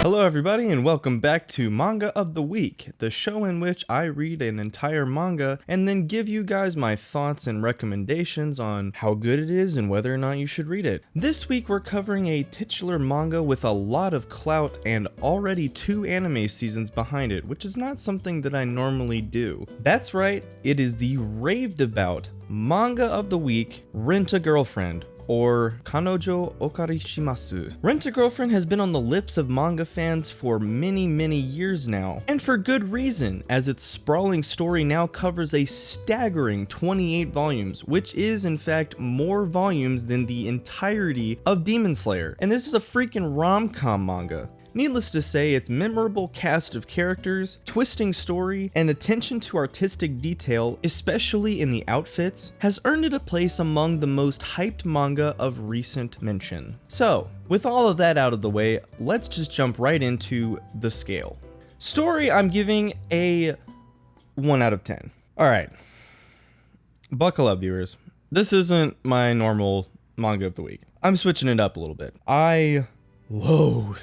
Hello everybody and welcome back to Manga of the Week, the show in which I read an entire manga and then give you guys my thoughts and recommendations on how good it is and whether or not you should read it. This week we're covering a titular manga with a lot of clout and already 2 anime seasons behind it, which is not something that I normally do. That's right, it is the raved about Manga of the Week, Rent a Girlfriend, or Kanojo Okarishimasu. Rent a Girlfriend has been on the lips of manga fans for many years now, and for good reason, as its sprawling story now covers a staggering 28 volumes, which is in fact more volumes than the entirety of Demon Slayer, and this is a freaking rom-com manga. Needless to say, its memorable cast of characters, twisting story, and attention to artistic detail, especially in the outfits, has earned it a place among the most hyped manga of recent mention. So, with all of that out of the way, let's just jump right into the scale. Story, I'm giving a 1 out of 10. Alright, buckle up viewers. This isn't my normal manga of the week. I'm switching it up a little bit. I loathe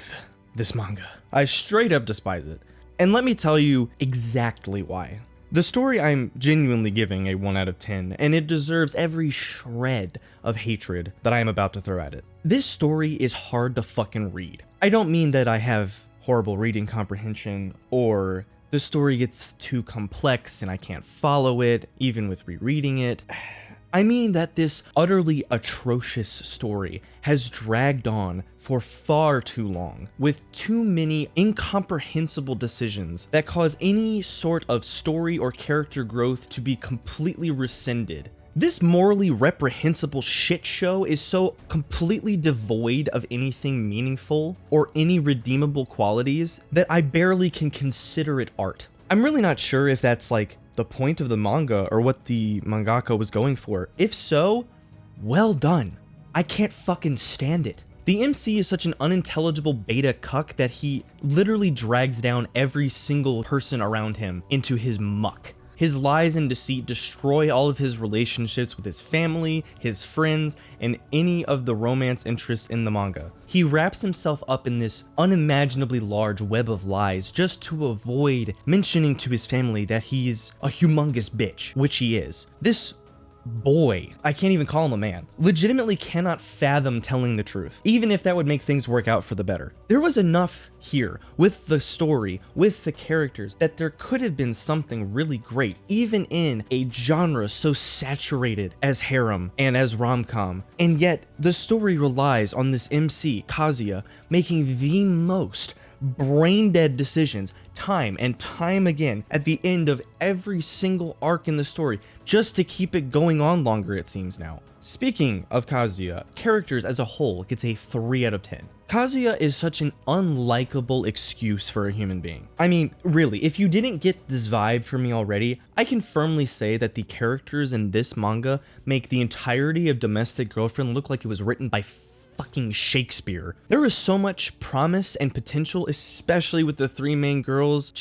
this manga. I straight up despise it. And let me tell you exactly why. The story I'm genuinely giving a 1 out of 10, and it deserves every shred of hatred that I am about to throw at it. This story is hard to fucking read. I don't mean that I have horrible reading comprehension, or the story gets too complex and I can't follow it, even with rereading it. I mean that this utterly atrocious story has dragged on for far too long, with too many incomprehensible decisions that cause any sort of story or character growth to be completely rescinded. This morally reprehensible shit show is so completely devoid of anything meaningful or any redeemable qualities that I barely can consider it art. I'm really not sure if that's like the point of the manga or what the mangaka was going for. If so, well done. I can't fucking stand it. The MC is such an unintelligible beta cuck that he literally drags down every single person around him into his muck. His lies and deceit destroy all of his relationships with his family, his friends, and any of the romance interests in the manga. He wraps himself up in this unimaginably large web of lies just to avoid mentioning to his family that he's a humongous bitch, which he is. This boy, I can't even call him a man, legitimately cannot fathom telling the truth, even if that would make things work out for the better. There was enough here with the story, with the characters, that there could have been something really great, even in a genre so saturated as harem and as rom-com, and yet the story relies on this MC, Kazuya, making the most brain-dead decisions time and time again at the end of every single arc in the story, just to keep it going on longer, it seems now. Speaking of Kazuya, characters as a whole gets a 3 out of 10. Kazuya is such an unlikable excuse for a human being. I mean, really, if you didn't get this vibe from me already, I can firmly say that the characters in this manga make the entirety of Domestic Girlfriend look like it was written by fucking Shakespeare. There is so much promise and potential, especially with the 3 main girls,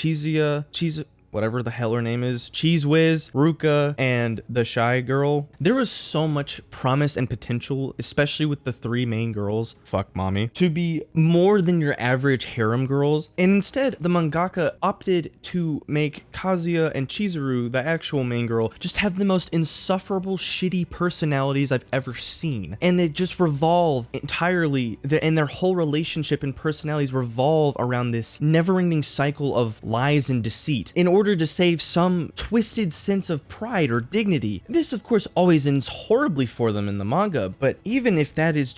whatever the hell her name is, Cheese Whiz, Ruka, and the shy girl. There was so much promise and potential, especially with the 3 main girls, fuck mommy, to be more than your average harem girls. And instead, the mangaka opted to make Kazuya and Chizuru, the actual main girl, just have the most insufferable, shitty personalities I've ever seen. And they just revolve entirely, and their whole relationship and personalities revolve around this never-ending cycle of lies and deceit in order order to save some twisted sense of pride or dignity. This, of course, always ends horribly for them in the manga, but even if that is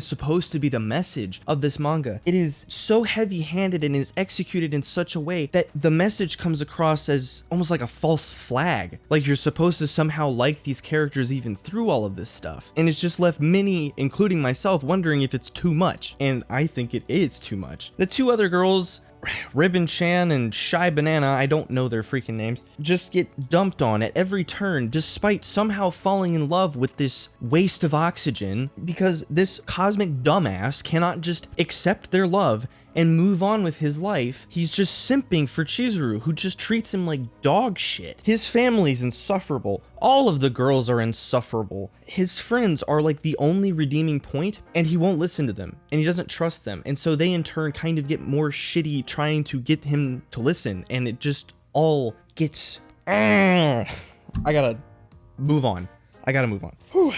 supposed to be the message of this manga, it is so heavy-handed and is executed in such a way that the message comes across as almost like a false flag. Like you're supposed to somehow like these characters even through all of this stuff. And it's just left many, including myself, wondering if it's too much. And I think it is too much. The two other girls, Ribbon Chan and Shy Banana, I don't know their freaking names, just get dumped on at every turn despite somehow falling in love with this waste of oxygen, because this cosmic dumbass cannot just accept their love and move on with his life. He's just simping for Chizuru, who just treats him like dog shit. His family's insufferable. All of the girls are insufferable. His friends are like the only redeeming point, and he won't listen to them, and he doesn't trust them. And so they in turn kind of get more shitty trying to get him to listen, and it just all gets... I gotta move on. Whew.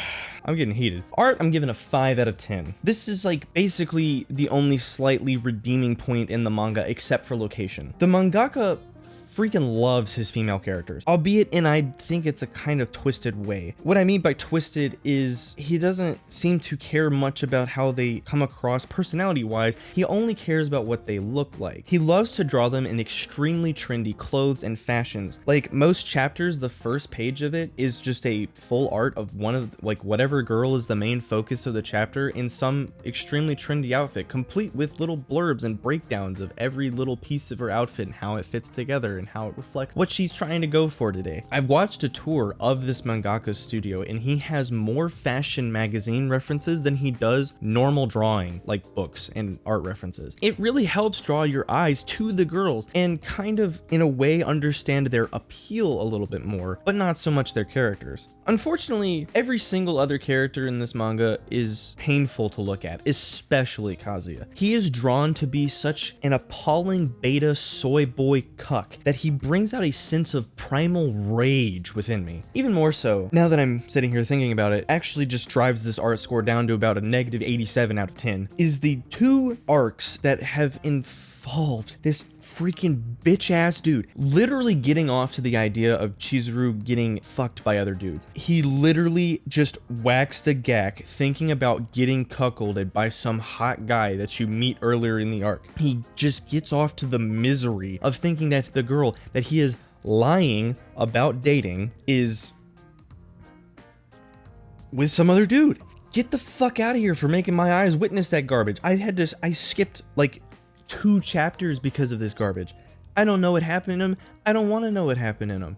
I'm getting heated. Art, I'm giving a 5 out of 10. This is like basically the only slightly redeeming point in the manga except for location. The mangaka freaking loves his female characters, albeit in I think it's a kind of twisted way. What I mean by twisted is he doesn't seem to care much about how they come across personality wise. He only cares about what they look like. He loves to draw them in extremely trendy clothes and fashions. Like most chapters, the first page of it is just a full art of one of like whatever girl is the main focus of the chapter in some extremely trendy outfit, complete with little blurbs and breakdowns of every little piece of her outfit and how it fits together and how it reflects what she's trying to go for today. I've watched a tour of this mangaka's studio, and he has more fashion magazine references than he does normal drawing, like books and art references. It really helps draw your eyes to the girls and kind of, in a way, understand their appeal a little bit more, but not so much their characters. Unfortunately, every single other character in this manga is painful to look at, especially Kazuya. He is drawn to be such an appalling beta soy boy cuck that he brings out a sense of primal rage within me. Even more so, now that I'm sitting here thinking about it, actually just drives this art score down to about a negative 87 out of 10, is the two arcs that have involved this freaking bitch ass dude literally getting off to the idea of Chizuru getting fucked by other dudes. He literally just whacks the gack thinking about getting cuckolded by some hot guy that you meet earlier in the arc. He just gets off to the misery of thinking that the girl that he is lying about dating is with some other dude. Get the fuck out of here for making my eyes witness that garbage. I skipped like 2 chapters because of this garbage. I don't know what happened in them. I don't want to know what happened in them.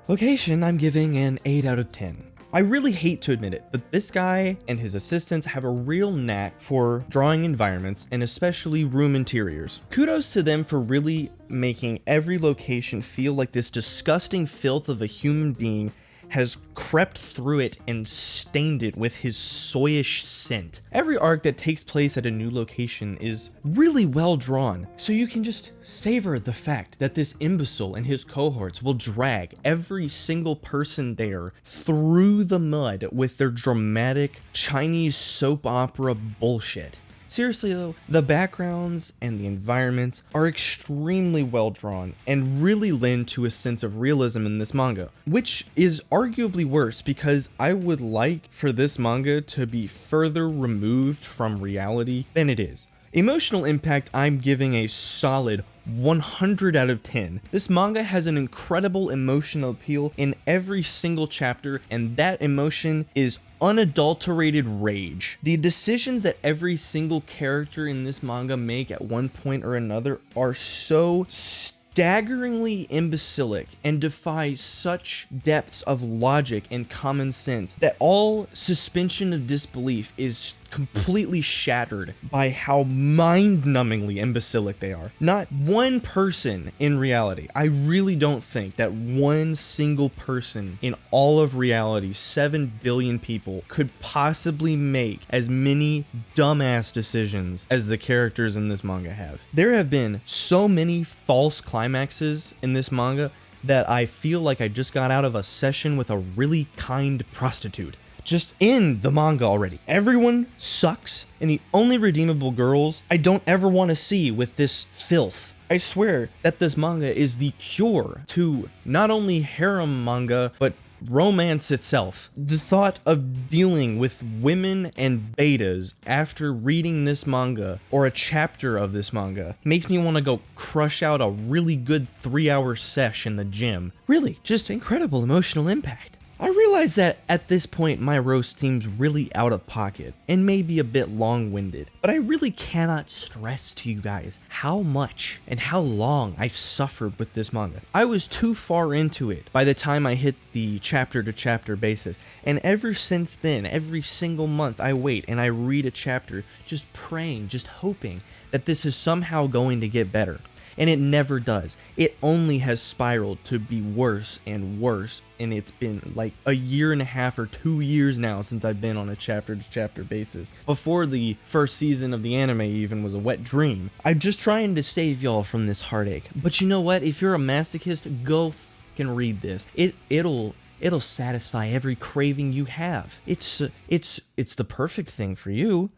Location, I'm giving an 8 out of 10. I really hate to admit it, but this guy and his assistants have a real knack for drawing environments and especially room interiors. Kudos to them for really making every location feel like this disgusting filth of a human being has crept through it and stained it with his soyish scent. Every arc that takes place at a new location is really well drawn, so you can just savor the fact that this imbecile and his cohorts will drag every single person there through the mud with their dramatic Chinese soap opera bullshit. Seriously though, the backgrounds and the environments are extremely well drawn and really lend to a sense of realism in this manga, which is arguably worse because I would like for this manga to be further removed from reality than it is. Emotional impact, I'm giving a solid 100 out of 10. This manga has an incredible emotional appeal in every single chapter, and that emotion is unadulterated rage. The decisions that every single character in this manga make at one point or another are so staggeringly imbecilic and defy such depths of logic and common sense that all suspension of disbelief is completely shattered by how mind-numbingly imbecilic they are. Not one person in reality, I really don't think that one single person in all of reality, 7 billion people, could possibly make as many dumbass decisions as the characters in this manga have. There have been so many false climaxes in this manga that I feel like I just got out of a session with a really kind prostitute. Just in the manga already. Everyone sucks, and the only redeemable girls I don't ever want to see with this filth I swear that this manga is the cure to not only harem manga, but romance itself. The thought of dealing with women and betas after reading this manga or a chapter of this manga makes me want to go crush out a really good 3-hour sesh in the gym. Really, just incredible emotional impact. I realize that at this point my roast seems really out of pocket and maybe a bit long-winded, but I really cannot stress to you guys how much and how long I've suffered with this manga. I was too far into it by the time I hit the chapter-to-chapter basis, and ever since then, every single month I wait and I read a chapter just praying, just hoping that this is somehow going to get better. And it never does. It only has spiraled to be worse and worse, and it's been like a year and a half or 2 years now since I've been on a chapter-to-chapter basis. Before the first season of the anime even was a wet dream. I'm just trying to save y'all from this heartache. But you know what? If you're a masochist, go fucking read this. It'll satisfy every craving you have. It's the perfect thing for you.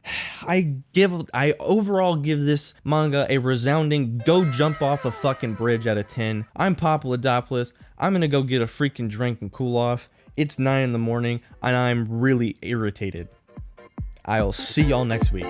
I overall give this manga a resounding go jump off a fucking bridge out of 10. I'm Papadopoulos. I'm gonna go get a freaking drink and cool off. It's 9 in the morning and I'm really irritated. I'll see y'all next week.